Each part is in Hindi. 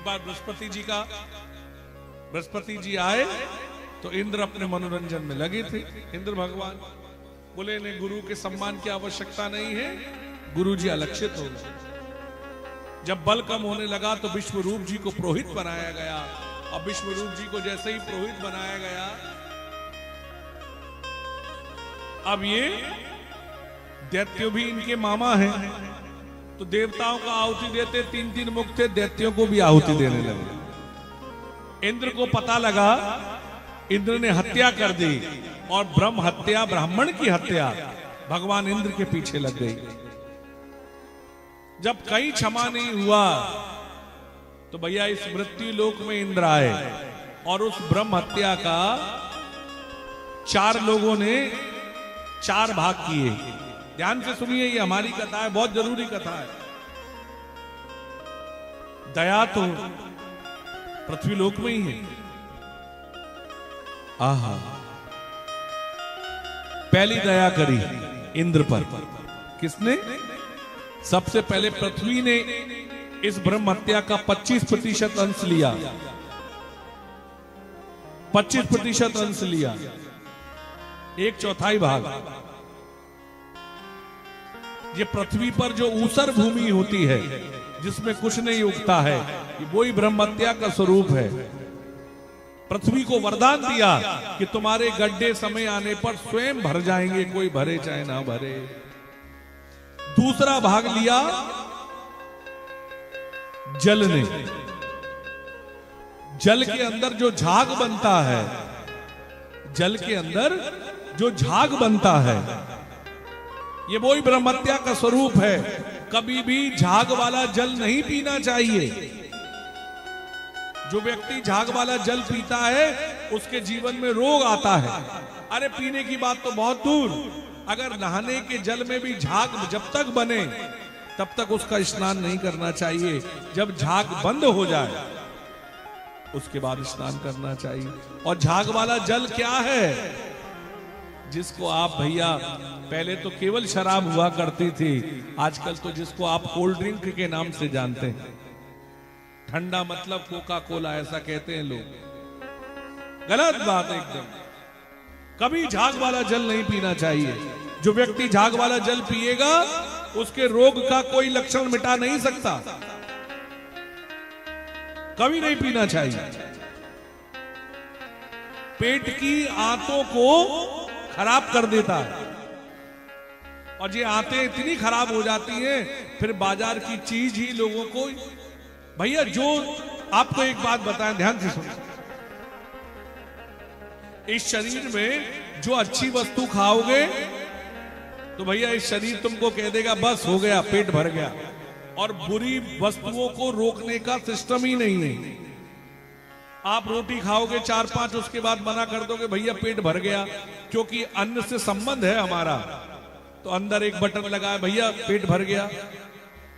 बार बृहस्पति जी आए तो इंद्र अपने मनोरंजन में लगे थे। इंद्र भगवान बोले ने गुरु के सम्मान की आवश्यकता नहीं है, गुरु जी अलक्षित हो गए। जब बल कम होने लगा तो विश्वरूप जी को पुरोहित बनाया गया। अब विश्वरूप जी को जैसे ही पुरोहित बनाया गया, अब ये दैत्य भी इनके मामा हैं, तो देवताओं को आहुति देते, 3 मुख थे, दैत्यों को भी आहुति देने लगे। इंद्र को पता लगा, इंद्र ने हत्या कर दी और ब्रह्म हत्या, ब्राह्मण की हत्या भगवान इंद्र के पीछे लग गई। जब कहीं क्षमा नहीं हुआ तो भैया इस मृत्यु लोक में इंद्र आए और उस ब्रह्म हत्या का 4 लोगों ने 4 भाग किए। ध्यान से सुनिए, ये हमारी कथा है, बहुत जरूरी कथा है। दया तो पृथ्वी लोक में ही है। आहा, पहली दया करी इंद्र पर किसने? सबसे पहले पृथ्वी ने इस ब्रह्म हत्या का 25% अंश लिया। 25% अंश लिया, 1/4 भाग। ये पृथ्वी पर जो ऊसर भूमि होती है, जिसमें कुछ नहीं उगता है, वही ब्रह्म हत्या का स्वरूप है। पृथ्वी को वरदान दिया कि तुम्हारे गड्ढे समय आने पर स्वयं भर जाएंगे, कोई भरे चाहे ना भरे। दूसरा भाग लिया जल ने। जल के अंदर जो झाग बनता है, जल के अंदर जो झाग बनता है, ये वही ब्रह्म हत्या का स्वरूप है। कभी भी झाग वाला जल नहीं पीना चाहिए। जो व्यक्ति झाग वाला जल पीता है उसके जीवन में रोग आता है। अरे पीने की बात तो बहुत दूर, अगर नहाने के जल में भी झाग जब तक बने तब तक उसका स्नान नहीं करना चाहिए। जब झाग बंद हो जाए उसके बाद स्नान करना चाहिए। और झाग वाला जल क्या है? जिसको आप भैया, पहले तो केवल शराब हुआ करती थी, आजकल तो जिसको आप कोल्ड ड्रिंक के नाम से जानते हैं। ठंडा मतलब कोका कोला ऐसा कहते हैं लोग, गलत बात एकदम। कभी झाग वाला जल नहीं पीना चाहिए। जो व्यक्ति झाग वाला जल पिएगा उसके रोग का कोई लक्षण मिटा नहीं सकता। कभी नहीं पीना चाहिए। पेट की आंतों को खराब कर देता है, और ये आंतें इतनी खराब हो जाती हैं, फिर बाजार की चीज ही लोगों को। भैया जो आपको एक बात बताएं, ध्यान से सुनो, इस शरीर में जो अच्छी वस्तु खाओगे तो भैया इस शरीर तुमको कह देगा बस हो गया, पेट भर गया। और बुरी वस्तुओं को रोकने का सिस्टम ही नहीं है। आप रोटी खाओगे 4-5, उसके बाद मना कर दोगे भैया पेट भर गया, क्योंकि अन्न से संबंध है हमारा। तो अंदर एक बटन लगा है, भैया पेट भर गया।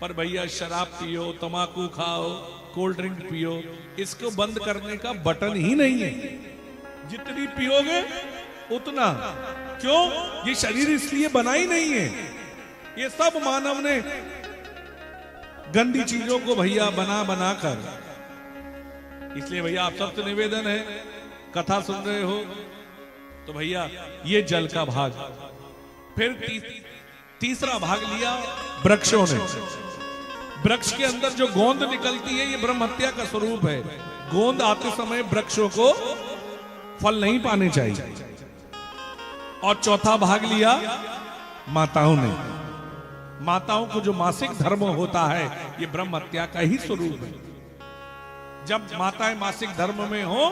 पर भैया शराब पियो, तंबाकू खाओ, कोल्ड ड्रिंक पियो, इसको बंद करने का बटन ही नहीं है। जितनी पियोगे उतना। क्यों? ये शरीर इसलिए बना ही नहीं है। ये सब मानव ने गंदी चीजों को भैया बना बना कर। इसलिए भैया आप सबसे निवेदन है, कथा सुन रहे हो तो भैया ये जल का भाग। फिर तीसरा भाग लिया वृक्षों ने। वृक्ष के अंदर जो गोंद निकलती है, ये ब्रह्म हत्या का स्वरूप है। गोंद आते समय वृक्षों को फल नहीं पाने चाहिए। और चौथा भाग लिया माताओं ने। माताओं को जो मासिक धर्म होता है, ये ब्रह्म हत्या का ही स्वरूप है। जब माताएं मासिक धर्म में हो,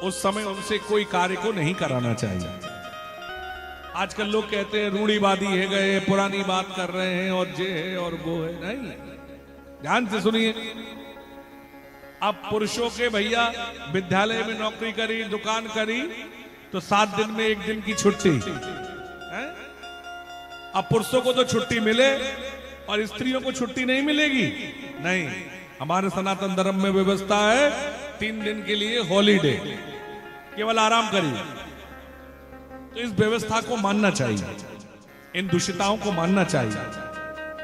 उस समय उनसे कोई कार्य को नहीं कराना चाहिए। आजकल लोग कहते हैं रूढ़िवादी है गए, पुरानी बात कर रहे हैं, और ये है और वो है। नहीं, ध्यान से सुनिए। अब पुरुषों के भैया विद्यालय में नौकरी करी, दुकान करी, तो 7 दिन में 1 दिन की छुट्टी है। अब पुरुषों को तो छुट्टी मिले और स्त्रियों को छुट्टी नहीं मिलेगी। नहीं, हमारे सनातन धर्म में व्यवस्था है 3 दिन के लिए हॉलीडे, केवल आराम करिए। तो इस व्यवस्था को मानना चाहिए, इन दूषिताओं को मानना चाहिए।